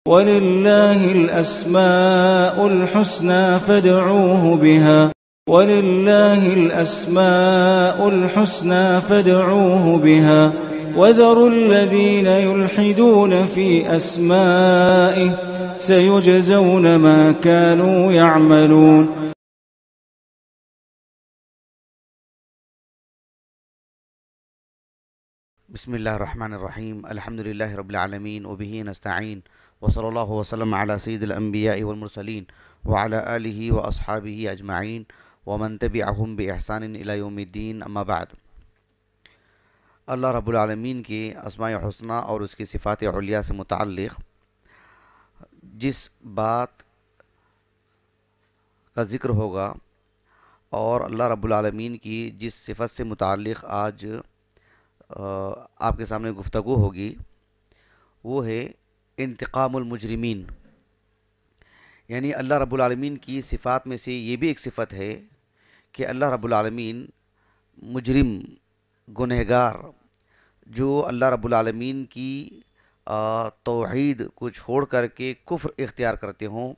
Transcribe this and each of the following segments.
وَلِلَّهِ الْأَسْمَاءُ الْحُسْنَى فَادْعُوهُ بِهَا وَلِلَّهِ الْأَسْمَاءُ الْحُسْنَى فَادْعُوهُ بِهَا وَذَرُوا الَّذِينَ يُلْحِدُونَ فِي أَسْمَائِهِ سَيُجْزَوْنَ مَا كَانُوا يَعْمَلُونَ. بسم اللہ الرحمن الرحیم الحمد للہ رب العالمین وبہ نستعین وصلی اللہ وسلم علی سید الانبیاء والمرسلین وعلی آلہ واصحابہ اجمعین ومن تبعہم بإحسان الی یوم الدین اما بعد. اللہ رب العالمین کے اسماء حسنہ اور اس کی صفات علیہ سے متعلق جس بات کا ذکر ہوگا اور اللہ رب العالمین کی جس صفت سے متعلق آج آپ کے سامنے گفتگو ہوگی وہ ہے انتقام المجرمین. یعنی اللہ رب العالمین کی صفات میں سے یہ بھی ایک صفت ہے کہ اللہ رب العالمین مجرم گنہگار جو اللہ رب العالمین کی توحید کو چھوڑ کر کے کفر اختیار کرتے ہوں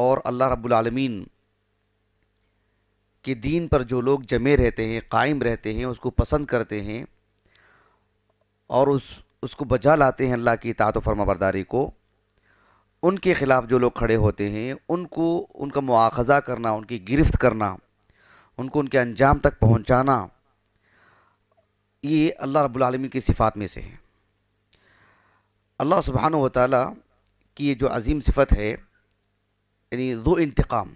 اور اللہ رب العالمین کے دین پر جو لوگ جمے رہتے ہیں قائم رہتے ہیں اس کو پسند کرتے ہیں اور اس کو بجا لاتے ہیں اللہ کی اطاعت و فرما برداری کو، ان کے خلاف جو لوگ کھڑے ہوتے ہیں ان کا مواخذہ کرنا، ان کی گرفت کرنا، ان کو ان کے انجام تک پہنچانا، یہ اللہ رب العالمین کی صفات میں سے ہے. اللہ سبحانہ و تعالیٰ کی یہ جو عظیم صفت ہے یعنی ذو انتقام،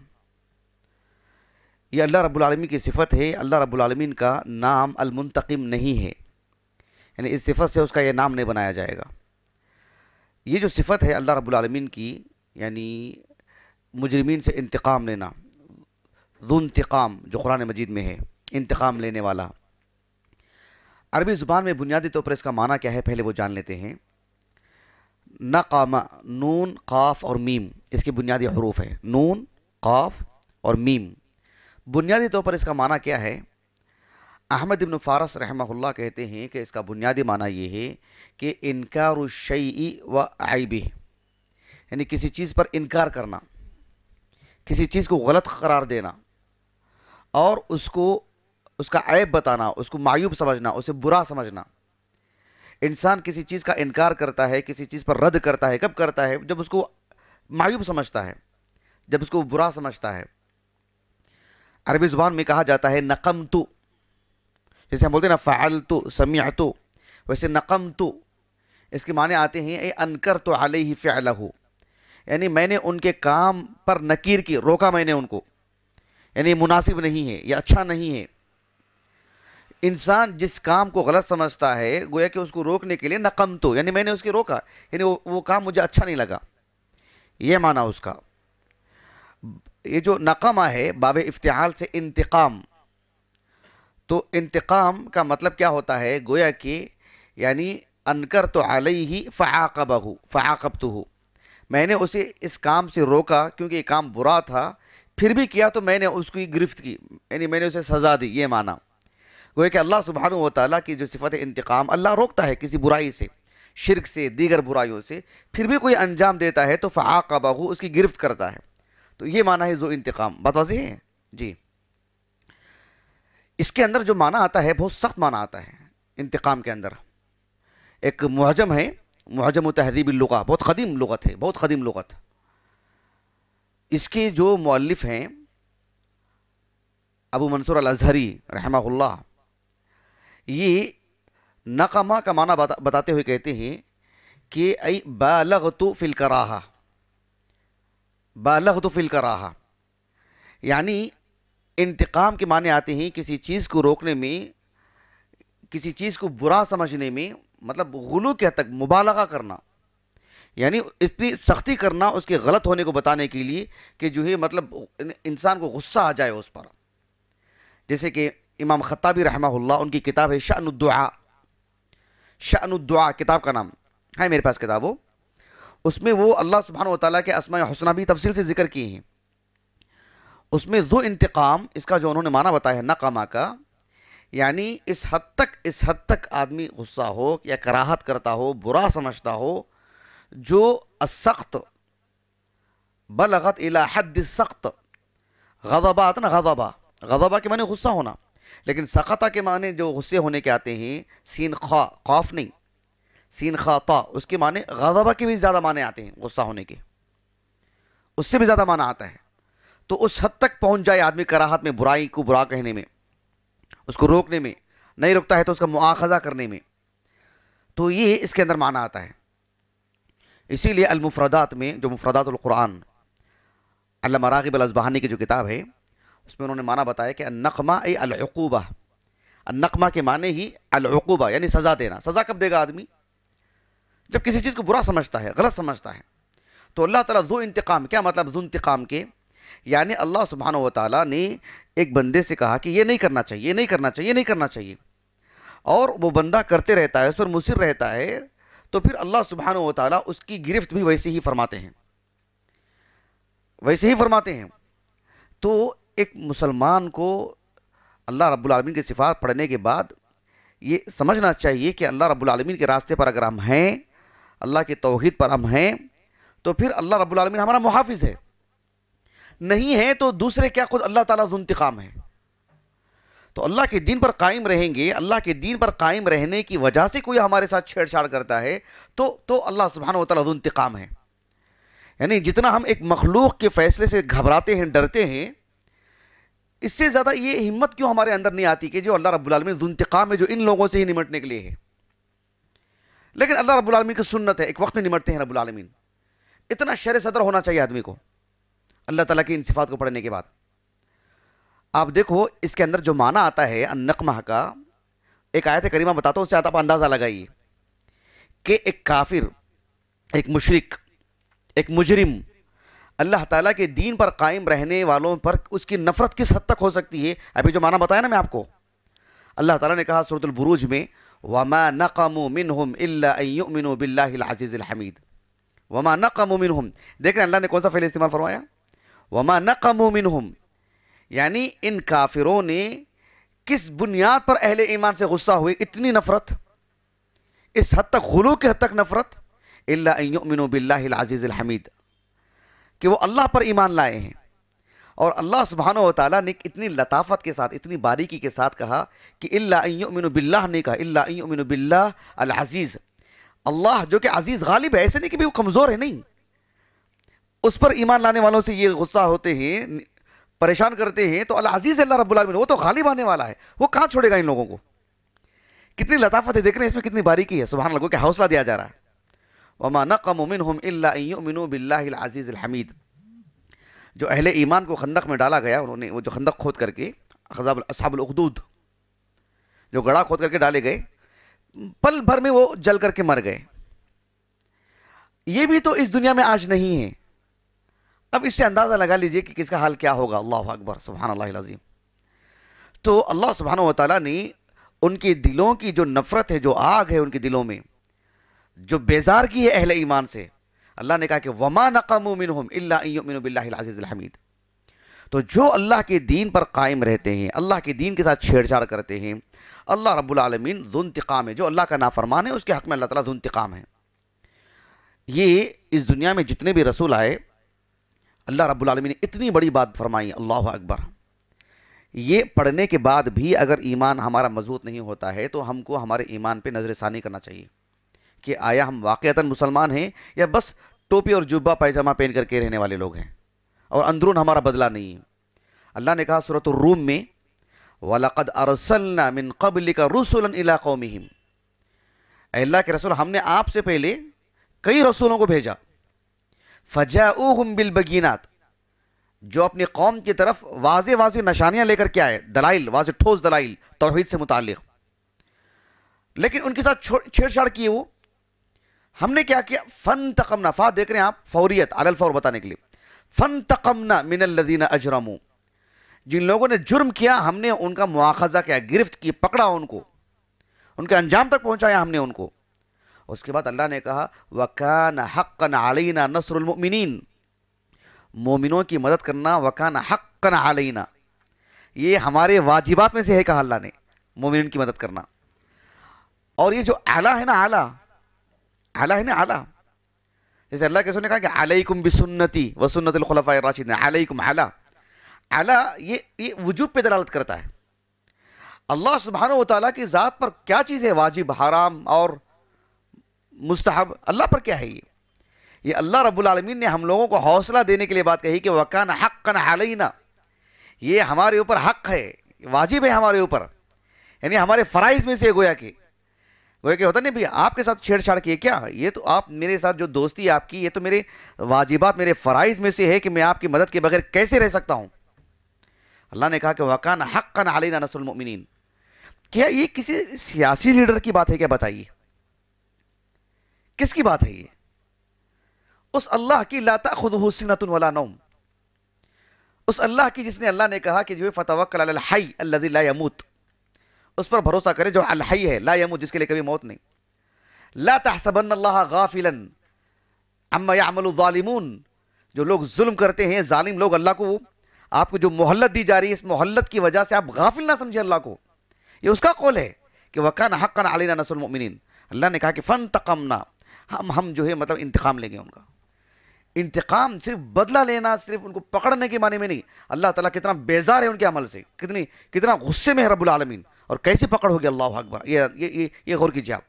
یہ اللہ رب العالمین کی صفت ہے. اللہ رب العالمین کا نام المنتقم نہیں ہے، یعنی اس صفت سے اس کا یہ نام نہیں بنایا جائے گا. یہ جو صفت ہے اللہ رب العالمین کی یعنی مجرمین سے انتقام لینا، ذو انتقام جو قرآن مجید میں ہے، انتقام لینے والا. عربی زبان میں بنیادی طور پر اس کا معنی کیا ہے پہلے وہ جان لیتے ہیں. نقم، نون، قاف اور میم اس کے بنیادی حروف ہیں. نون، قاف اور میم. بنیادی طور پر اس کا معنی کیا ہے؟ احمد ابن فارس رحمہ اللہ کہتے ہیں کہ اس کا بنیادی معنی یہ ہے کہ انکار الشیء و عیبہ، یعنی کسی چیز پر انکار کرنا، کسی چیز کو غلط قرار دینا اور اس کا عیب بتانا، اس کو معیوب سمجھنا، اسے برا سمجھنا. انسان کسی چیز کا انکار کرتا ہے، کسی چیز پر رد کرتا ہے، کب کرتا ہے؟ جب اس کو معیوب سمجھتا ہے، جب اس کو برا سمجھتا ہے. عربی زبان میں کہا جاتا ہے نقمت، جیسے ہم بولتے ہیں نا فعلت، سمعت، ویسے نقمت اس کے معنی آتے ہیں اے انکرت علیہ فعلہ، یعنی میں نے ان کے کام پر نکیر کی، روکا میں نے ان کو، یعنی مناسب نہیں ہے، یہ اچھا نہیں ہے. انسان جس کام کو غلط سمجھتا ہے گویا کہ اس کو روکنے کے لیے نقمت، یعنی میں نے اس کی روکا، یعنی وہ کام مجھے اچھا نہیں لگا، یہ معنی اس کا. یہ جو نقمہ ہے باب افتعال سے انتقام، تو انتقام کا مطلب کیا ہوتا ہے؟ گویا کہ یعنی انکرت علیہ فعاقبتہ، میں نے اسے اس کام سے روکا کیونکہ یہ کام برا تھا، پھر بھی کیا تو میں نے اس کی گرفت کی، یعنی میں نے اسے سزا دی، یہ معنی. گویا کہ اللہ سبحانہ و تعالیٰ کی جو صفت انتقام، اللہ روکتا ہے کسی برائی سے، شرک سے، دیگر برائیوں سے، پھر بھی کوئی انجام دیتا ہے تو فعاقبہ اس کی گرفت کرتا ہے. تو یہ معنی ہے ذو انتقام. بات واضح ہے جی. اس کے اندر جو معنی آتا ہے بہت سخت معنی آتا ہے. انتقام کے اندر ایک معجم ہے، معجم تہذیب اللغہ، بہت قدیم لغت ہے، بہت قدیم لغت. اس کے جو مؤلف ہیں ابو منصور الازہری رحمہ اللہ، یہ نقمہ کا معنی بتاتے ہوئے کہتے ہیں کہ ای بالغت فی الکراہہ، بالغت فی الکراہہ، یعنی انتقام کے معنی آتے ہیں کسی چیز کو روکنے میں، کسی چیز کو برا سمجھنے میں، مطلب غلو کے حد تک مبالغہ کرنا، یعنی اتنی سختی کرنا اس کے غلط ہونے کو بتانے کے لیے کہ جو ہے مطلب انسان کو غصہ آ جائے اس پر. جیسے کہ امام خطابی رحمہ اللہ، ان کی کتاب ہے شأن الدعاء، شأن الدعاء کتاب کا نام ہے میرے پاس کتاب ہو، اس میں وہ اللہ سبحانہ و تعالیٰ کے اسماء حسنہ بھی تفصیل سے ذکر کیے ہیں. اس میں ذو انتقام اس کا جو انہوں نے معنی بتایا ہے نقمہ کا، یعنی اس حد تک آدمی غصہ ہو یا کراہت کرتا ہو، برا سمجھتا ہو، جو السخت بلغت الی حد السخت، غضبات نا غضبہ، غضبہ کے معنی غصہ ہونا، لیکن سقطہ کے معنی جو غصے ہونے کے آتے ہیں، سین خا، قاف نہیں، سین خا تا، اس کے معنی غضبہ کے بھی زیادہ معنی آتے ہیں، غصہ ہونے کے اس سے بھی زیادہ معنی آتا ہے۔ تو اس حد تک پہنچ جائے آدمی کراہت میں، برائی کو برا کہنے میں، اس کو روکنے میں، نہیں رکتا ہے تو اس کا مؤاخذہ کرنے میں، تو یہ اس کے اندر معنی آتا ہے۔ اسی لیے المفردات میں جو مفردات القرآن، علامہ راغب الاصبہانی کی جو کتاب ہے، اس میں انہوں نے معنی بتایا کہ النقمہ ای العقوبہ، النقمہ کے معنی ہی العقوبہ یعنی سزا دینا۔ سزا کب دے گا آدمی؟ جب کسی چیز کو برا سمجھتا ہے، غلط سمجھتا ہے۔ تو اللہ تعالیٰ ذو انتقام، کیا مطلب ذو انتقام کے؟ یعنی اللہ سبحانہ و تعالیٰ نے ایک بندے سے کہا کہ یہ نہیں کرنا چاہیے، یہ نہیں کرنا چاہیے، یہ نہیں کرنا چاہیے، اور وہ بندہ کرتے رہتا ہے، اس پر مصر رہتا ہے، تو پھر اللہ سبحانہ و تعالیٰ اس کی گرفت بھی ویسے ہی فرماتے ہیں، ویسے ہی فرماتے ہیں۔ تو ایک مسلمان کو اللہ رب العالمین کی صفات پڑھنے کے بعد یہ سمجھنا چاہیے کہ اللہ رب العالمین کے راستے پر اگر ہم ہیں، اللہ کے توحید پر ہم ہیں، تو پھر اللہ رب العالمین ہمارا محافظ ہے، نہیں ہے تو دوسرے کیا، خود اللہ تعالیٰ ذو انتقام ہے۔ تو اللہ کے دین پر قائم رہیں گے، اللہ کے دین پر قائم رہنے کی وجہ سے کوئی ہمارے ساتھ چھیڑ چھاڑ کرتا ہے تو اللہ سبحانہ و تعالیٰ ذو انتقام ہے۔ یعنی جتنا ہم ایک مخلوق کے فیصلے سے گھبراتے ہیں، ڈرتے ہیں، اس سے زیادہ یہ ہمت کیوں ہمارے اندر نہیں آتی کہ جو اللہ رب العالمین ذو انتقام ہے، جو ان لوگوں سے ہی نمٹنے کے لیے ہے۔ لیکن اللہ رب العالمین کی سنت ہے، ایک وقت میں نمٹتے ہیں رب العالمین۔ اتنا شرح صدر ہونا چاہیے آدمی کو اللہ تعالیٰ کی ان صفات کو پڑھنے کے بعد۔ آپ دیکھو اس کے اندر جو معنی آتا ہے النقمہ کا، ایک آیت کریمہ بتاتا ہوں، اس سے آپ اندازہ لگائیے کہ ایک کافر، ایک مشرک، ایک مجرم اللہ تعالیٰ کے دین پر قائم رہنے والوں پر اس کی نفرت کس حد تک ہو سکتی ہے۔ ابھی جو معنی بتایا نا میں آپ کو، اللہ تعالیٰ نے کہا سورۃ البروج میں وَمَا نَقَمُوا مِنْهُمْ إِلَّا أَن يُؤْمِنُوا بِاللَّهِ الْعَزِيزِ الْحَمِيدِ۔ وَمَا نَقَمُوا مِنْهُمْ، دیکھ رہے ہیں اللہ نے کون سا فعل استعمال فرمایا؟ وَمَا نَقَمُوا مِنْهُمْ، یعنی ان کافروں نے کس بنیاد پر اہل ایمان سے غصہ ہوئے، اتنی نفرت، اس حد تک، غلو کے حد تک نفرت، إِلَّا أَن يُؤْمِنُوا بِاللَّهِ الْعَزِيزِ الْحَمِيدِ، کہ وہ اللہ پر ایمان لائے ہیں۔ اور اللہ سبحانہ و تعالیٰ نے اتنی لطافت کے ساتھ، اتنی باریکی کے ساتھ کہا کہ إِلَّا أَن يُؤْمِنُوا بِاللَّهِ نہیں کہا، إِلَّا أَن يُؤْمِنُوا بِاللَّهِ الْعَزِيزِ، اللہ جو کہ عزیز غالب ہے، ایسے نہیں کہ وہ کمزور ہے، نہیں، اس پر ایمان لانے والوں سے یہ غصہ ہوتے ہیں، پریشان کرتے ہیں، تو العزیز اللہ رب العالمین، وہ تو غالب آنے والا ہے، وہ کہاں چھوڑے گا ان لوگوں کو۔ کتنی لطافت ہے، دیکھ رہے ہیں اس میں کتنی باریکی ہے، سبحان اللہ، کہ حوصلہ دیا جا رہا ہے۔ وَمَا نَقَمُوا مِنْهُمْ إِلَّا أَن يُؤْمِنُوا بِاللَّهِ الْعَزِيزِ الْحَمِيدِ۔ جو اہل ایمان کو خندق میں ڈالا گیا، انہوں نے وہ جو خندق کھود کر کے، اصحاب الاخدود جو گڑھا کھود کر کے ڈالے گئے، پل بھر میں وہ جل کر کے مر گئے۔ یہ بھی تو اس دنیا میں آج نہیں ہے۔ اب اس سے اندازہ لگا لیجئے کہ کس کا حال کیا ہوگا۔ اللہ اکبر، سبحان اللہ العظیم۔ تو اللہ سبحانہ و تعالیٰ نے ان کے دلوں کی جو نفرت ہے، جو آگ ہے ان کے دلوں میں، جو بیزار کی ہے اہل ایمان سے، اللہ نے کہا کہ وَمَا نَقَمُوا مِنْهُمْ إِلَّا أَن يُؤْمِنُوا بِاللَّهِ الْعَزِيزِ الْحَمِيدِ۔ تو جو اللہ کے دین پر قائم رہتے ہیں، اللہ کے دین کے ساتھ چھیڑ چھاڑ کرتے ہیں، اللہ رب العالمین ذو انتقام ہے۔ جو اللہ کا نافرمان ہے اس کے حق میں اللہ تعالیٰ ذو انتقام ہے۔ یہ اس دنیا میں جتنے بھی رسول آئے، اللہ رب العالمین نے اتنی بڑی بات فرمائی، اللہ اکبر۔ یہ پڑھنے کے بعد بھی اگر ایمان ہمارا مضبوط نہیں ہوتا ہے تو ہم کو ہمارے ایمان پہ نظر ثانی کرنا چاہیے کہ آیا ہم واقعتاً مسلمان ہیں یا بس ٹوپی اور جبہ پائجامہ پہن کر کے رہنے والے لوگ ہیں اور اندرون ہمارا بدلہ نہیں ہے۔ اللہ نے کہا سورۃ الروم میں وَلَقَدْ أَرْسَلْنَا مِن قَبْلِكَ رُسُلًا إِلَىٰ قَوْمِهِمْ، اے اللہ کے رسول، ہم نے آپ سے پہلے کئی رسولوں کو بھیجا، فَجَاءُوهُمْ بِالْبَيِّنَاتِ، جو اپنی قوم کی طرف واضح واضح نشانیاں لے کر کے آئے، دلائل، واضح ٹھوس دلائل توحید سے متعلق، لیکن ان کے ساتھ چھیڑ چھاڑ کیے وہ۔ ہم نے کیا کیا؟ فَانْتَقَمْنَا، فا دیکھ رہے ہیں آپ، فوریت، علی الفور بتانے کے لیے، فَانْتَقَمْنَا مِنَ الَّذِينَ أَجْرَمُوا، جن لوگوں نے جرم کیا ہم نے ان کا مواخذہ کیا، گرفت کی، پکڑا ان کو، ان کے انجام تک پہنچایا ہم نے ان کو۔ اس کے بعد اللہ نے کہا وَكَانَ حَقًّا عَلَيْنَا نَصْرُ الْمُؤْمِنِينَ، مومنوں کی مدد کرنا، وَكَانَ حَقًّا عَلَيْنَا، یہ ہمارے واجبات میں سے ہے، کہا اللہ نے، مومنین کی مدد کرنا۔ اور یہ جو اعلیٰ ہے نا، اعلیٰ ہے نا، اعلیٰ، جیسے اللہ کے رسول نے کہا کہ علیکم بسنتی و سنت الخلفاء الراشدین، علیکم علی، علی یہ وجوب پہ دلالت کرتا ہے۔ اللہ سبحانہ و تعالیٰ کی ذات پر کیا چیز ہے واجب، حرام اور مستحب، اللہ پر کیا ہے یہ اللہ رب العالمین نے ہم لوگوں کو حوصلہ دینے کے لیے بات کہی کہ وَكَانَ حَقًّا عَلَيْنَا، یہ ہمارے اوپر حق ہے، واجب ہے ہمارے اوپر، یعنی ہمارے فرائض میں سے گویا کہ ہوتا نہیں بھی آپ کے ساتھ چھیڑ چھاڑ کیے کیا، یہ تو آپ میرے ساتھ جو دوستی ہے آپ کی، یہ تو میرے واجبات میرے فرائض میں سے ہے کہ میں آپ کی مدد کے بغیر کیسے رہ سکتا ہوں۔ اللہ نے کہا کہ وَكَانَ حَقًّا عَلَيْنَا نَصْرُ الْمُؤْمِنِينَ۔ کیا یہ کسی سیاسی لیڈر کی بات ہے کیا؟ بتائیے کس کی بات ہے یہ؟ اس اللہ کی لا تأخذہ سنۃ ولا نوم، اس اللہ کی جس نے اللہ نے کہا کہ جو فتوکل علی الحی الذی لا یموت، اس پر بھروسہ کرے جو الحی ہے لا یموت، جس کے لیے کبھی موت نہیں۔ لا تحسبن اللہ غافلا عما یعمل الظالمون، جو لوگ ظلم کرتے ہیں ظالم لوگ، اللہ کو آپ کو جو مہلت دی جا رہی ہے اس مہلت کی وجہ سے آپ غافل نہ سمجھے اللہ کو، یہ اس کا قول ہے کہ وَكَانَ حَقًّا عَلَيْنَا نَصْرُ الْمُؤْمِنِينَ۔ اللہ نے کہا کہ فَانْتَقَمْنَا، ہم جو ہے مطلب انتقام لیں گے ان کا۔ انتقام صرف بدلہ لینا، صرف ان کو پکڑنے کے معنی میں نہیں، اللہ تعالیٰ کتنا بیزار ہے ان کے عمل سے، کتنا غصے میں ہے رب العالمین، اور کیسی پکڑ ہوگی، اللہ اکبر، یہ غور کیجیے آپ،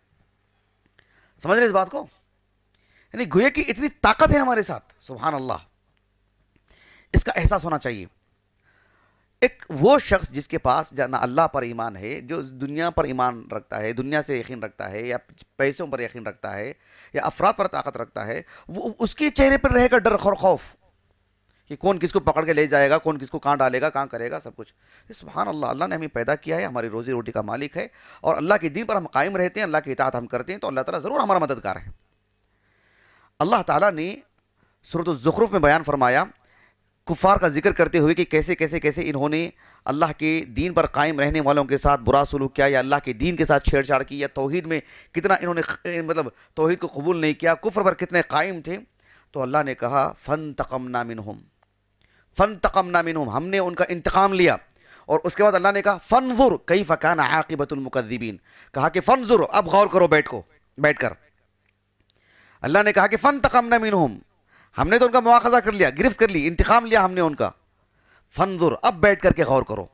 سمجھ رہے اس بات کو؟ یعنی گویا کہ اتنی طاقت ہے ہمارے ساتھ، سبحان اللہ، اس کا احساس ہونا چاہیے۔ ایک وہ شخص جس کے پاس نہ اللہ پر ایمان ہے، جو دنیا پر ایمان رکھتا ہے، دنیا سے یقین رکھتا ہے، یا پیسوں پر یقین رکھتا ہے، یا افراد پر طاقت رکھتا ہے، وہ اس کے چہرے پر رہے گا ڈر اور خوف کہ کون کس کو پکڑ کے لے جائے گا، کون کس کو کہاں ڈالے گا، کہاں کرے گا، سب کچھ۔ سبحان اللہ، اللہ نے ہمیں پیدا کیا ہے، ہماری روزی روٹی کا مالک ہے، اور اللہ کے دین پر ہم قائم رہتے ہیں، اللہ کی اطاعت ہم کرتے ہیں، تو اللہ تعالیٰ ضرور ہمارا مددگار ہے۔ اللہ تعالیٰ نے سورۃ الزخرف میں بیان فرمایا کفار کا ذکر کرتے ہوئے کہ کیسے انہوں نے اللہ کے دین پر قائم رہنے والوں کے ساتھ برا سلوک کیا، یا اللہ کے دین کے ساتھ چھیڑ چھاڑ کی، یا توحید میں کتنا انہوں نے مطلب توحید کو قبول نہیں کیا، کفر پر کتنے قائم تھے۔ تو اللہ نے کہا فَانْتَقَمْنَا مِنْهُمْ، ہم نے ان کا انتقام لیا، اور اس کے بعد اللہ نے کہا فَانْظُرْ كَيْفَ كَانَ عَاقِبَةُ الْمُكَذِّبِينَ، کہا کہ فَانْظُرْ، اب غور کرو بیٹھ کر، اللہ نے کہا کہ فَانْتَقَمْنَا مِنْهُمْ، ہم نے تو ان کا مواخذہ کر لیا، گرفت کر لی، انتقام لیا ہم نے ان کا، فَانْظُرْ، اب بیٹھ کر کے غور کرو،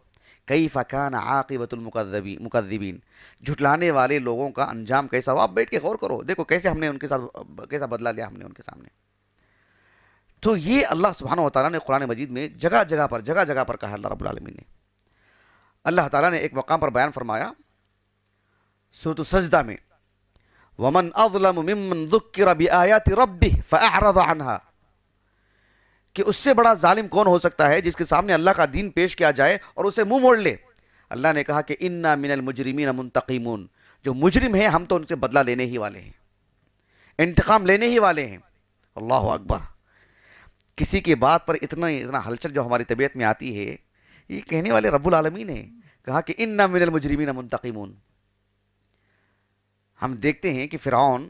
كَيْفَ كَانَ عَاقِبَةُ الْمُكَذِّبِينَ، جھٹلانے والے لوگوں کا انجام کیسا ہوا، اب بیٹھ کے غور کرو، دیکھو کیسے ہم نے ان کے ساتھ کیسا بدلہ لیا ہم نے ان کے سامنے۔ تو یہ اللہ سبحانہ و تعالیٰ نے قرآن مجید میں جگہ جگہ پر کہا اللہ رب العالمین نے۔ اللہ تعالیٰ نے ایک مقام پر بیان فرمایا سورۃ السجدہ میں وَمَنْ أَظْلَمُ مِمَّنْ ذُكِّرَ بِآيَاتِ رَبِّهِ فَأَعْرَضَ عَنْهَا، کہ اس سے بڑا ظالم کون ہو سکتا ہے جس کے سامنے اللہ کا دین پیش کیا جائے اور اسے منہ موڑ لے۔ اللہ نے کہا کہ اِنَّا مِنَ الْمُجْرِمِينَ مُنْتَقِمُونَ، جو مجرم ہیں ہم تو ان سے بدلہ لینے ہی والے ہیں، انتقام لینے ہی والے ہیں۔ اللہ اکبر، کسی کی بات پر اتنا ہلچل جو ہماری طبیعت میں آتی ہے، یہ کہنے والے رب العالمین نے کہا کہ اِنَّا مِنَ الْمُجْرِمِينَ مُنْتَقِمُونَ۔ ہم دیکھتے ہیں کہ فرعون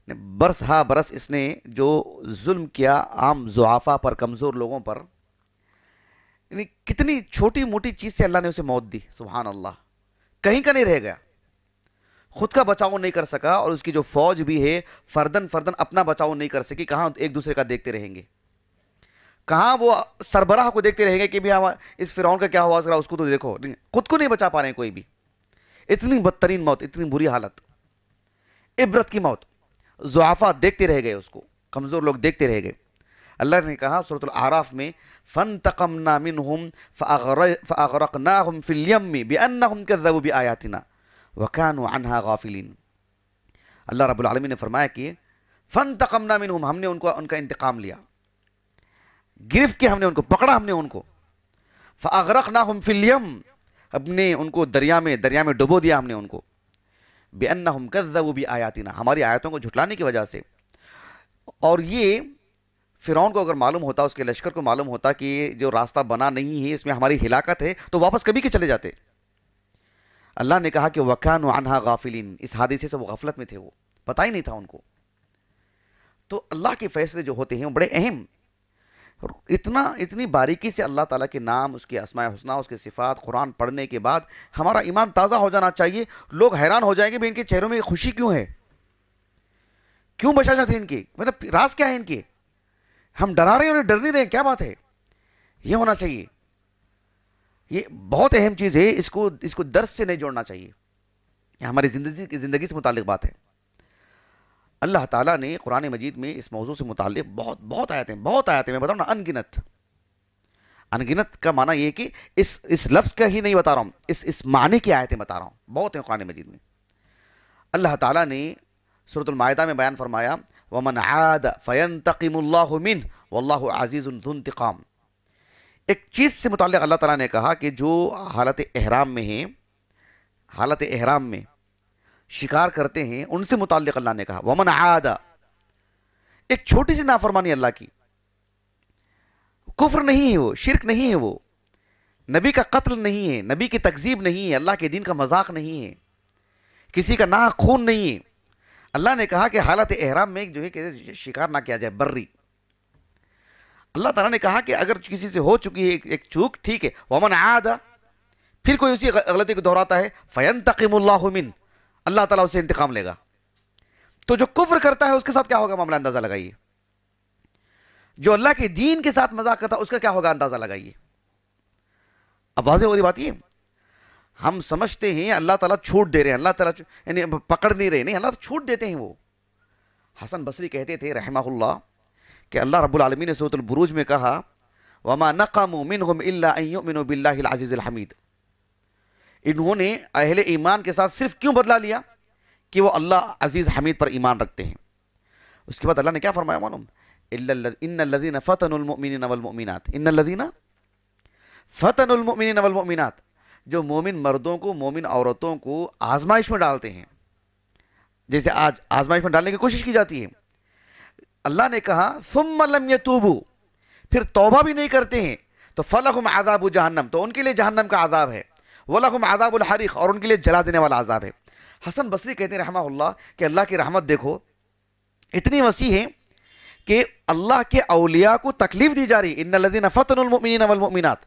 نے برس ہا برس اس نے جو ظلم کیا عام ضعفاء پر، کمزور لوگوں پر، یعنی کتنی چھوٹی موٹی چیز سے اللہ نے اسے موت دی، سبحان اللہ، کہیں کا نہیں رہ گیا، خود کا بچاؤ نہیں کر سکا، اور اس کی جو فوج بھی ہے فردن اپنا بچاؤ نہیں کر سکی، کہاں ایک دوسرے کا دیکھتے رہیں گے، کہاں وہ سربراہ کو دیکھتے رہیں گے کہ بھی اس فرعون کا کیا ہوا، اس کو تو دیکھو، خود کو نہیں بچا پا رہے ہیں کوئی بھی۔ اتنی بدترین موت، اتنی بری حالت، عبرت کی موت، ضعفاء دیکھتے رہ گئے، اس کو کمزور لوگ دیکھتے رہ گئے۔ اللہ نے کہا سورۃ الاعراف میں فَانْتَقَمْنَا مِنْهُمْ فَأَغْرَقْنَاهُمْ فِي الْيَمِّ بِأَنَّهُمْ كَذَّبُوا بِآيَاتِنَا وَكَانُوا عَنْهَا غَافِلِينَ۔ اللہ رب العالمین نے فرمایا کہ فَانْتَقَمْنَا مِنْهُمْ، ہم نے ان کا انتقام لیا، گرفت کیا ہم نے ان کو، پکڑا ہم نے ان کو، فَأَغْرَقْنَاهُمْ فِي الْيَمِّ، ہم نے ان کو دریا میں ڈبو دیا ہم نے ان کو، بِأَنَّهُمْ كَذَّبُوا بِآيَاتِنَا، ہماری آیتوں کو جھٹلانے کی وجہ سے۔ اور یہ فرعون کو اگر معلوم ہوتا، اس کے لشکر کو معلوم ہوتا کہ یہ جو راستہ بنا نہیں ہے، اس میں ہماری ہلاکت ہے، تو واپس کبھی کے چلے جاتے۔ اللہ نے کہا کہ وَكَانُوا عَنْهَا غَافِلِينَ، اس حادثے سے وہ غفلت میں تھے، وہ پتہ ہی نہیں تھا ان کو۔ تو اللہ کے فیصلے جو ہوتے ہیں وہ بڑے اہم، اتنی باریکی سے اللہ تعالیٰ کے نام، اس کے اسماء حسنہ، اس کے صفات قرآن پڑھنے کے بعد ہمارا ایمان تازہ ہو جانا چاہیے۔ لوگ حیران ہو جائیں گے بھی ان کے چہروں میں خوشی کیوں ہے، کیوں بشاشت ہے ان کی؟ مطلب راز کیا ہے ان کے؟ ہم ڈرا رہے ہیں انہیں ڈر نہیں رہے ہیں، کیا بات ہے؟ یہ ہونا چاہیے. یہ بہت اہم چیز ہے، اس کو درس سے نہیں جوڑنا چاہیے. یہ ہماری زندگی سے متعلق بات ہے. اللہ تعالیٰ نے قرآن مجید میں اس موضوع سے متعلق بہت آیتیں میں بتاؤں نا، انگنت کا معنی یہ کہ اس لفظ کا ہی نہیں بتا رہا ہوں، اس معنی کی آیتیں بتا رہا ہوں، بہت ہیں قرآن مجید میں. اللہ تعالیٰ نے سورۃ المائدہ میں بیان فرمایا وَمَنْ عَادَ فَيَنْتَقِمُ اللَّهُ مِنْهُ وَاللَّهُ عَزِيزٌ ذُو انتقام. ایک چیز سے متعلق اللہ تعالیٰ نے کہا کہ جو حالت احرام میں ہیں، حالت احرام میں شکار کرتے ہیں، ان سے متعلق اللہ نے کہا وَمَنْ عَادَ. ایک چھوٹی سی نافرمانی اللہ کی، کفر نہیں ہے وہ، شرک نہیں ہے وہ، نبی کا قتل نہیں ہے، نبی کی تکذیب نہیں ہے، اللہ کے دین کا مذاق نہیں ہے، کسی کا ناحق خون نہیں ہے. اللہ نے کہا کہ حالت احرام میں جو ہے کہ شکار نہ کیا جائے، بری. اللہ تعالیٰ نے کہا کہ اگر کسی سے ہو چکی ہے ایک چوک، ٹھیک ہے، وَمَنْ عَادَ، پھر کوئی اسی غلطی کو دہراتا ہے فَيَنْتَقِمُ اللَّهُ مِنْهُ، اللہ تعالیٰ اسے انتقام لے گا. تو جو کفر کرتا ہے اس کے ساتھ کیا ہوگا معاملہ اندازہ لگائیے. جو اللہ کے دین کے ساتھ مذاق کرتا ہے اس کا کیا ہوگا اندازہ لگائیے. اب واضح ہو رہی بات یہ، ہم سمجھتے ہیں اللہ تعالیٰ چھوٹ دے رہے ہیں، اللہ تعالیٰ یعنی پکڑ نہیں رہے، نہیں، اللہ تعالیٰ چھوٹ دیتے ہیں. وہ حسن بصری کہتے تھے رحمہ اللہ کہ اللہ رب العالمین نے سورۃ البروج میں کہا وَمَا نَقَمُوا مِنْهُمْ إِلَّا أَن يُؤْمِنُوا بِاللَّهِ الْعَزِيزِ الْحَمِيدِ. انہوں نے اہل ایمان کے ساتھ صرف کیوں بدلا لیا؟ کہ وہ اللہ عزیز حمید پر ایمان رکھتے ہیں. اس کے بعد اللہ نے کیا فرمایا معلوم؟ ان الذین فتنوا المؤمنین والمؤمنات، ان الذین فتنوا المؤمنین والمؤمنات، جو مومن مردوں کو، مومن عورتوں کو آزمائش میں ڈالتے ہیں، جیسے آج آزمائش میں ڈالنے کی کوشش کی جاتی ہے. اللہ نے کہا ثم لم یتوبوا، پھر توبہ بھی نہیں کرتے ہیں، تو فلہم عذاب جہنم، تو ان کے لیے جہنم کا عذاب ہے، ولہم عذاب الحریق، اور ان کے لیے جلا دینے والا عذاب ہے. حسن بصری کہتے ہیں رحمہ اللہ کہ اللہ کی رحمت دیکھو اتنی وسیع ہے کہ اللہ کے اولیاء کو تکلیف دی جا رہی. ان الذین فتنوا المؤمنین والمؤمنات،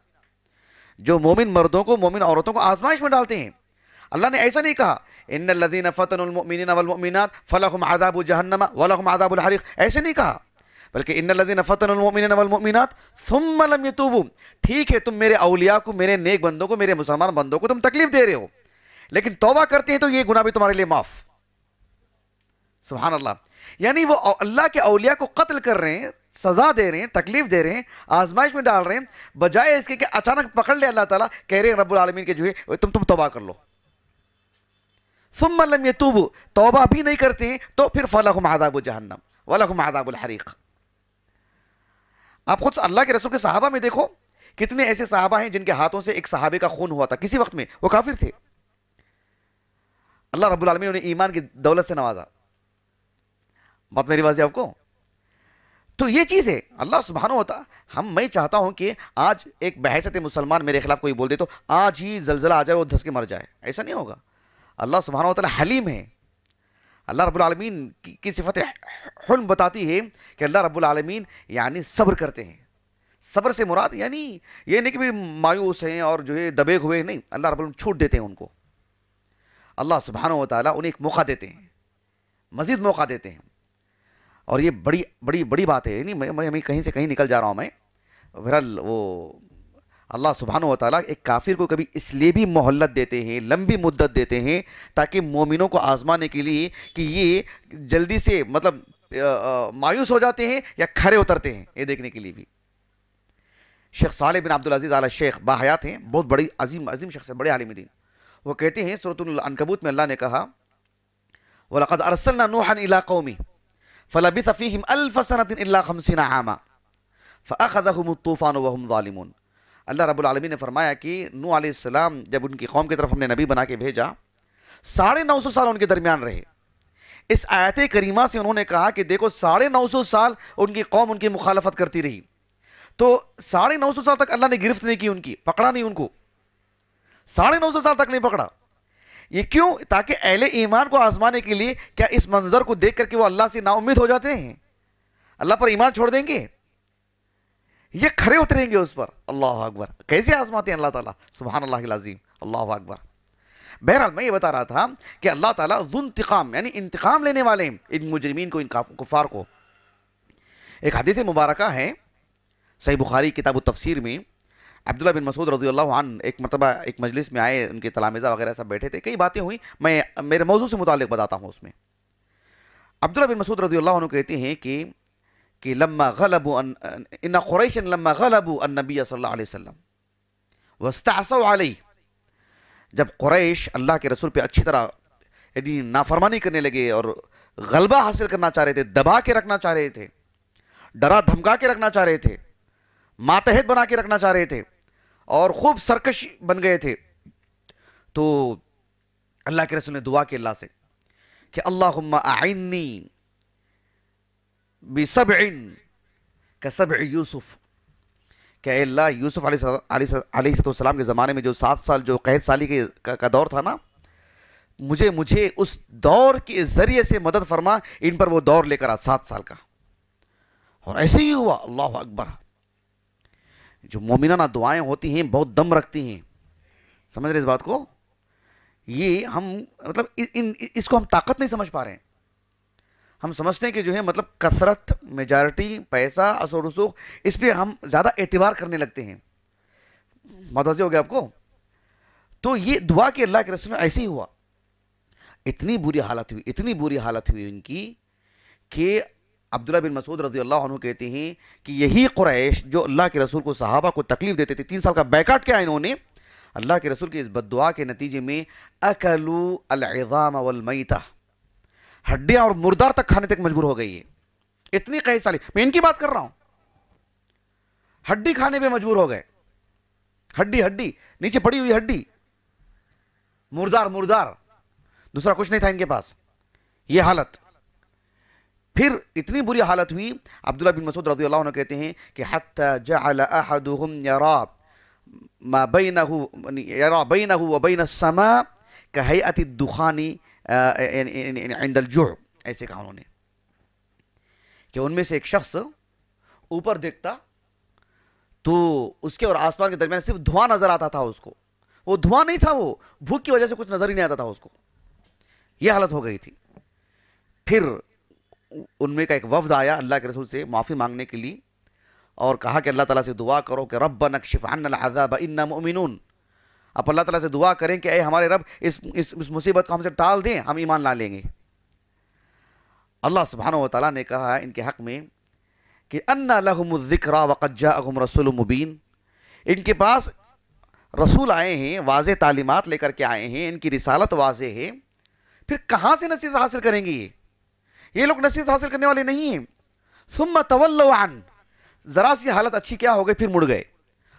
جو مومن مردوں کو، مومن عورتوں کو آزمائش میں ڈالتے ہیں. اللہ نے ایسا نہیں کہا ان الذین فتنوا المؤمنین والمؤمنات فلہم عذاب جہنم ولہم عذاب الحریق، ایسے نہیں کہا، بلکہ ان الذین فتنوا المؤمنین والمؤمنات ثم لم یتوبوا. ٹھیک ہے، تم میرے اولیاء کو، میرے نیک بندوں کو، میرے مسلمان بندوں کو تم تکلیف دے رہے ہو، لیکن توبہ کرتے ہیں تو یہ گناہ بھی تمہارے لیے معاف. سبحان اللہ. یعنی وہ اللہ کے اولیاء کو قتل کر رہے ہیں، سزا دے رہے ہیں، تکلیف دے رہے ہیں، آزمائش میں ڈال رہے ہیں، بجائے اس کے کہ اچانک پکڑ لے اللہ تعالیٰ، کہہ رہے ہیں رب العالمین کے جو ہے تم توبہ کر لو. ثم لم یتوبوا، توبہ بھی نہیں کرتے ہیں، تو پھر فلہم عذاب جہنم ولہم عذاب الحریق. آپ خود اللہ کے رسول کے صحابہ میں دیکھو، کتنے ایسے صحابہ ہیں جن کے ہاتھوں سے ایک صحابے کا خون ہوا تھا کسی وقت میں، وہ کافر تھے، اللہ رب العالمین انہیں ایمان کی دولت سے نوازا. بات میری واضح آپ کو؟ تو یہ چیز ہے اللہ سبحانہ و تعالی. میں چاہتا ہوں کہ آج ایک بحیثیت مسلمان میرے خلاف کوئی بول دے تو آج ہی زلزلہ آ جائے، وہ دھس کے مر جائے، ایسا نہیں ہوگا. اللہ سبحانہ و تعالی حلیم ہے. اللہ رب العالمین کی صفت حلم بتاتی ہے کہ اللہ رب العالمین یعنی صبر کرتے ہیں. صبر سے مراد یعنی یہ نہیں کہ بھی مایوس ہیں اور جو ہے دبے ہوئے، نہیں، اللہ رب العالمین چھوٹ دیتے ہیں ان کو. اللہ سبحانہ و تعالی انہیں ایک موقع دیتے ہیں، مزید موقع دیتے ہیں. اور یہ بڑی بڑی بڑی بات ہے. یعنی میں کہیں سے کہیں نکل جا رہا ہوں. میں بہرحال وہ اللہ سبحانہ و تعالیٰ ایک کافر کو کبھی اس لیے بھی مہلت دیتے ہیں، لمبی مدت دیتے ہیں، تاکہ مومنوں کو آزمانے کے لیے کہ یہ جلدی سے مطلب مایوس ہو جاتے ہیں یا کھڑے اترتے ہیں، یہ دیکھنے کے لیے بھی. شیخ صالح بن عبدالعزیز آل شیخ باحیات ہیں، بہت بڑی عظیم شخص ہیں، بڑے عالم دین. وہ کہتے ہیں سورۃ العنکبوت میں اللہ نے کہا وَلَقَدْ أَرْسَلْنَا نُوحًا إِلَىٰ قَوْمِهِ فَلَبِثَ فِيهِمْ أَلْفَ سَنَةٍ إِلَّا 50 عَامًا فَأَخَذَهُمُ الطُّوفَانُ وَهُمْ ظَالِمُونَ. اللہ رب العالمین نے فرمایا کہ نوح علیہ السلام جب ان کی قوم کی طرف ہم نے نبی بنا کے بھیجا، 950 سال ان کے درمیان رہے. اس آیت کریمہ سے انہوں نے کہا کہ دیکھو 950 سال ان کی قوم ان کی مخالفت کرتی رہی، تو 950 سال تک اللہ نے گرفت نہیں کی ان کی، پکڑا نہیں ان کو، 950 سال تک نہیں پکڑا. یہ کیوں؟ تاکہ اہل ایمان کو آزمانے کے لیے. کیا اس منظر کو دیکھ کر کے وہ اللہ سے نا امید ہو جاتے ہیں؟ اللہ پر ایمان چھوڑ دیں گے؟ یہ کھڑے اتریں گے اس پر. اللہ اکبر. کیسے آزماتے ہیں اللہ تعالیٰ، سبحان اللہ العظیم، اللہ اکبر. بہرحال میں یہ بتا رہا تھا کہ اللہ تعالیٰ ذو انتقام یعنی انتقام لینے والے ہیں ان مجرمین کو، ان کفار کو۔ ایک حدیث مبارکہ ہے صحیح بخاری کتاب التفسیر میں، عبداللہ بن مسعود رضی اللہ عنہ ایک مرتبہ ایک مجلس میں آئے، ان کے تلامذہ وغیرہ سب بیٹھے تھے، کئی باتیں ہوئی، میں میرے موضوع سے متعلق بتاتا ہوں اس میں۔ عبداللہ بن مسعود رضی اللہ عنہ کہتے ہیں کہ لما غلبوا ان قریش لما غلبوا النبی صلی اللہ علیہ وسلم واستعصوا علیہ، جب قریش اللہ کے رسول پہ اچھی طرح یعنی نافرمانی کرنے لگے اور غلبہ حاصل کرنا چاہ رہے تھے، دبا کے رکھنا چاہ رہے تھے، ڈرا دھمکا کے رکھنا چاہ رہے تھے، ماتحت بنا کے رکھنا چاہ رہے تھے اور خوب سرکش بن گئے تھے، تو اللہ کے رسول نے دعا کی اللہ سے کہ اللہم اعنی بسبع کسبع یوسف، کہ اے اللہ یوسف علیہ السلام کے زمانے میں جو 7 سال جو قحط سالی کا دور تھا نا، مجھے اس دور کے ذریعے سے مدد فرما، ان پر وہ دور لے کر آ 7 سال کا، اور ایسے ہی ہوا۔ اللہ اکبر۔ جو مومنانہ دعائیں ہوتی ہیں بہت دم رکھتی ہیں، سمجھ رہے اس بات کو؟ یہ ہم مطلب اس کو ہم طاقت نہیں سمجھ پا رہے ہیں۔ ہم سمجھتے ہیں کہ جو ہے مطلب کثرت، میجارٹی، پیسہ، اثر و رسوخ، اس پہ ہم زیادہ اعتبار کرنے لگتے ہیں۔ متوجہ ہو گیا آپ کو؟ تو یہ دعا کہ اللہ کے رسول میں ایسے ہی ہوا، اتنی بری حالت ہوئی ان کی کہ عبداللہ بن مسعود رضی اللہ عنہ کہتے ہیں کہ یہی قریش جو اللہ کے رسول کو، صحابہ کو تکلیف دیتے تھے، 3 سال کا بیکاٹ کیا انہوں نے، اللہ کے رسول کی اس بد دعا کے نتیجے میں اکلوا العظام والمیتہ، ہڈیاں اور مردار تک کھانے تک مجبور ہو گئی ہے۔ اتنی قحط سالی، میں ان کی بات کر رہا ہوں، ہڈی کھانے پہ مجبور ہو گئے، ہڈی نیچے پڑی ہوئی ہڈی، مردار، دوسرا کچھ نہیں تھا ان کے پاس، یہ حالت۔ پھر اتنی بری حالت ہوئی، عبداللہ بن مسعود رضی اللہ عنہ کہتے ہیں کہ حتی جعل احدهم یرا بینہ وبین السماء کہیئت الدخان عند الجوع، ایسے کہا انہوں نے کہ ان میں سے ایک شخص اوپر دیکھتا تو اس کے اور آسمان کے درمیان صرف دھواں نظر آتا تھا، اس کو وہ دھواں نہیں تھا، وہ بھوک کی وجہ سے کچھ نظر ہی نہیں آتا تھا اس کو، یہ حالت ہو گئی تھی۔ پھر ان میں کا ایک وفد آیا اللہ کے رسول سے معافی مانگنے کے لیے اور کہا کہ اللہ تعالیٰ سے دعا کرو کہ ربنا اکشف عنا العذاب انا مؤمنون، اب اللہ تعالیٰ سے دعا کریں کہ اے ہمارے رب اس مصیبت کو ہم سے ٹال دیں، ہم ایمان لا لیں گے۔ اللہ سبحانہ و تعالیٰ نے کہا ان کے حق میں کہ انا لہم الذکری وقد جاءہم رسول مبین، ان کے پاس رسول آئے ہیں، واضح تعلیمات لے کر کے آئے ہیں، ان کی رسالت واضح ہے، پھر کہاں سے نصیحت حاصل کریں گے؟ یہ لوگ نصیحت حاصل کرنے والے نہیں ہیں۔ ثم تولوا عن، ذرا سی حالت اچھی کیا ہو گئی، پھر مڑ گئے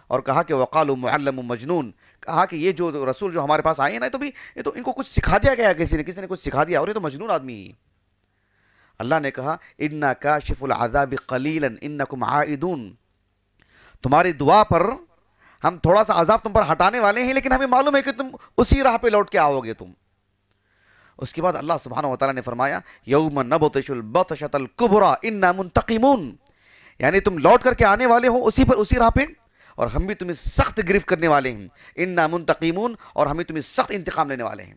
اور کہا کہ وقالوا معلم مجنون، کہا کہ یہ جو رسول جو ہمارے پاس آئے ہیں نا، یہ تو ان کو کچھ سکھا دیا گیا، کسی نے کچھ سکھا دیا، اور یہ تو مجنون آدمی ہے۔ اللہ نے کہا انا کاشف العذاب قلیلا انکم عائدون، تمہاری دعا پر ہم تھوڑا سا عذاب تم پر ہٹانے والے ہیں، لیکن ہمیں معلوم ہے کہ تم اسی راہ پہ لوٹ کے آؤ گے تم۔ اس کے بعد اللہ سبحانہ و تعالیٰ نے فرمایا یوم نبطش البطشۃ الکبری انا منتقمون، یعنی تم لوٹ کر کے آنے والے ہو اسی راہ پہ، اور ہم بھی تمہیں سخت گرفت کرنے والے ہیں، انا منتقمون، اور ہمیں تمہیں سخت انتقام لینے والے ہیں۔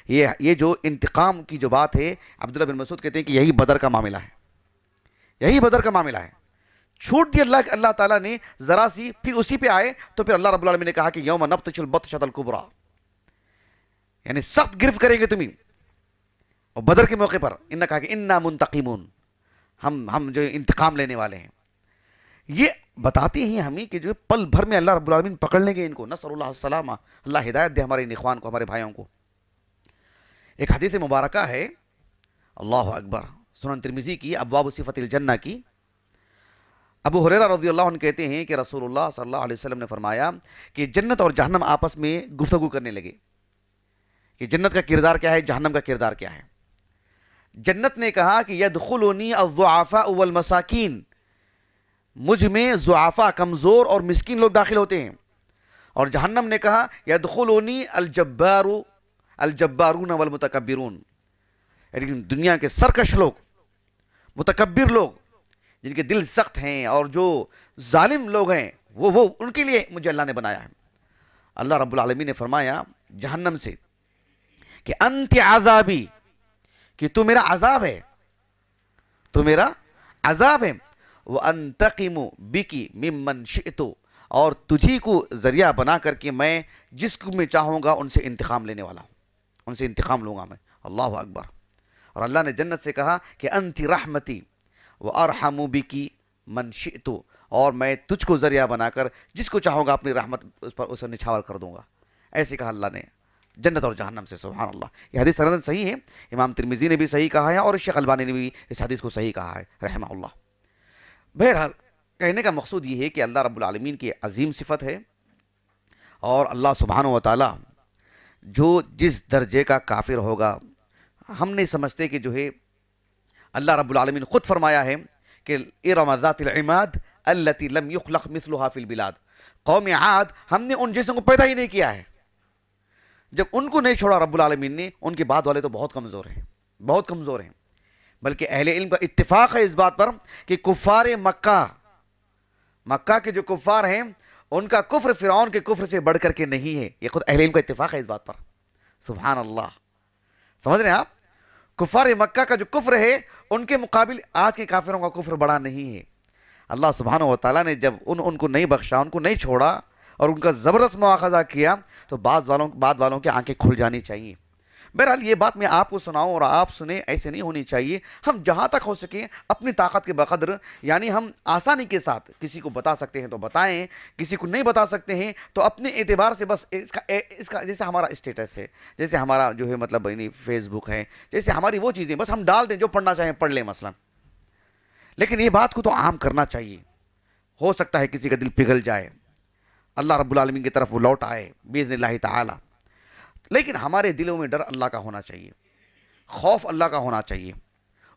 یہ جو انتقام کی جو بات ہے، عبداللہ بن مسعود کہتے ہیں کہ یہی بدر کا معاملہ ہے، چھوٹ دی اللہ تعالیٰ نے ذرا سی، پھر اسی پہ آئے تو پھر اللہ رب العالمین نے کہا کہ یوم نبطش البطشۃ الکبری، یعنی سخت گرفت کریں گے تمہیں۔ اور بدر کے موقع پر انہوں نے کہا کہ انا منتقمون، ہم جو انتقام لینے والے ہیں۔ یہ بتاتے ہیں ہمیں کہ جو پل بھر میں اللہ رب العالمین پکڑ لیں گے ان کو، نسأل اللہ السلامہ، اللہ ہدایت دے ہمارے اخوان کو، ہمارے بھائیوں کو۔ ایک حدیث مبارکہ ہے، اللہ اکبر، سنن ترمذی کی ابواب صفت الجنہ کی، ابو ہریرہ رضی اللہ عنہ کہتے ہیں کہ رسول اللہ صلی اللہ علیہ وسلم نے فرمایا کہ جنت اور جہنم آپس میں گفتگو کرنے لگے کہ جنت کا کردار کیا ہے، جہنم کا کردار کیا ہے۔ جنت نے کہا کہ یدخلنی الضعفاء والمساکین، مجھ میں ضعفاء، کمزور اور مسکین لوگ داخل ہوتے ہیں، اور جہنم نے کہا یدخلنی الجبارون والمتکبرون، یعنی دنیا کے سرکش لوگ، متکبر لوگ، جن کے دل سخت ہیں اور جو ظالم لوگ ہیں، وہ ان کے لیے مجھے اللہ نے بنایا ہے۔ اللہ رب العالمین نے فرمایا جہنم سے کہ انت عذابی، کہ تو میرا عذاب ہے، تو میرا عذاب ہے، وانتقم بکی ممن شئت، اور تجھی کو ذریعہ بنا کر کے میں جس کو میں چاہوں گا ان سے انتقام لینے والا ہوں، ان سے انتقام لوں گا میں۔ اللہ اکبر۔ اور اللہ نے جنت سے کہا کہ انت رحمتی وارحم بکی من شئت، اور میں تجھ کو ذریعہ بنا کر جس کو چاہوں گا اپنی رحمت اس پر اسے نچھاور کر دوں گا۔ ایسے کہا اللہ نے جنت اور جہنم سے، سبحان اللہ۔ یہ حدیث سندن صحیح ہے، امام ترمذی نے بھی صحیح کہا ہے اور شیخ البانی نے بھی اس حدیث کو صحیح کہا ہے رحمہ اللہ۔ بہرحال کہنے کا مقصود یہ ہے کہ اللہ رب العالمین کی عظیم صفت ہے، اور اللہ سبحانہ و تعالی جو جس درجے کا کافر ہوگا، ہم نہیں سمجھتے کہ جو ہے اللہ رب العالمین خود فرمایا ہے کہ ارم ذات العماد التي لم يخلق مثلها في البلاد، قوم عاد ہم نے ان جیسوں کو پیدا ہی نہیں کیا ہے۔ جب ان کو نہیں چھوڑا رب العالمین نے، ان کے بعد والے تو بہت کمزور ہیں، بہت کمزور ہیں۔ بلکہ اہل علم کا اتفاق ہے اس بات پر کہ کفار مکہ، مکہ کے جو کفار ہیں ان کا کفر فرعون کے کفر سے بڑھ کر کے نہیں ہے، یہ خود اہل علم کا اتفاق ہے اس بات پر، سبحان اللہ۔ سمجھ رہے ہیں آپ؟ کفار مکہ کا جو کفر ہے ان کے مقابل آج کے کافروں کا کفر بڑا نہیں ہے۔ اللہ سبحانہ و تعالیٰ نے جب ان کو نہیں بخشا، ان کو نہیں چھوڑا اور ان کا زبردست مواخذہ کیا، تو بعد والوں کی آنکھیں کھل جانی چاہیے۔ بہرحال یہ بات میں آپ کو سناؤں اور آپ سنیں، ایسے نہیں ہونی چاہیے۔ ہم جہاں تک ہو سکے اپنی طاقت کے بقدر، یعنی ہم آسانی کے ساتھ کسی کو بتا سکتے ہیں تو بتائیں، کسی کو نہیں بتا سکتے ہیں تو اپنے اعتبار سے بس اس کا جیسے ہمارا اسٹیٹس ہے، جیسے ہمارا جو ہے مطلب فیس بک ہے، جیسے ہماری وہ چیزیں بس ہم ڈال دیں، جو پڑھنا چاہیں پڑھ لیں مثلا۔ لیکن یہ بات کو تو عام کرنا چاہیے، ہو سکتا ہے کسی کا دل پگھل جائے، اللہ رب العالمین کی طرف وہ لوٹ آئے باذن اللہ تعالی۔ لیکن ہمارے دلوں میں ڈر اللہ کا ہونا چاہیے، خوف اللہ کا ہونا چاہیے،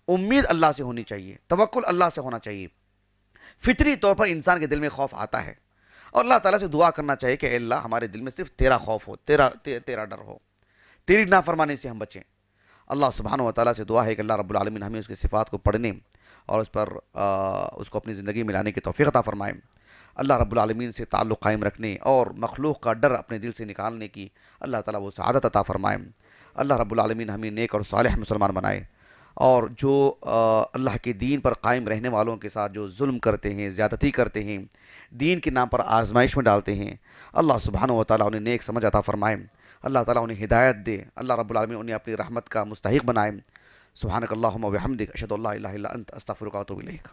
امید اللہ سے ہونی چاہیے، توکل اللہ سے ہونا چاہیے۔ فطری طور پر انسان کے دل میں خوف آتا ہے، اور اللہ تعالیٰ سے دعا کرنا چاہیے کہ اے اللہ ہمارے دل میں صرف تیرا خوف ہو، تیرا ڈر ہو، تیری نافرمانی سے ہم بچیں۔ اللہ سبحانہ و تعالیٰ سے دعا ہے کہ اللہ رب العالمین ہمیں اس کی صفات کو پڑھنے اور اس کو اپنی زندگی میں لانے کی توفیق عطا فرمائے۔ اللہ رب العالمین سے تعلق قائم رکھنے اور مخلوق کا ڈر اپنے دل سے نکالنے کی اللہ تعالیٰ وہ سعادت عطا فرمائے۔ اللہ رب العالمین ہمیں نیک اور صالح مسلمان بنائے، اور جو اللہ کے دین پر قائم رہنے والوں کے ساتھ جو ظلم کرتے ہیں، زیادتی کرتے ہیں، دین کے نام پر آزمائش میں ڈالتے ہیں، اللہ سبحانہ و تعالیٰ انہیں نیک سمجھ عطا فرمائے، اللہ تعالیٰ انہیں ہدایت دے، اللہ رب العالمین انہیں اپنی رحمت کا مستحق بنائے۔ سبحانک اللہم و بحمدک، اشہد ان لا الہ الا انت، استغفرک و اتوب الیک۔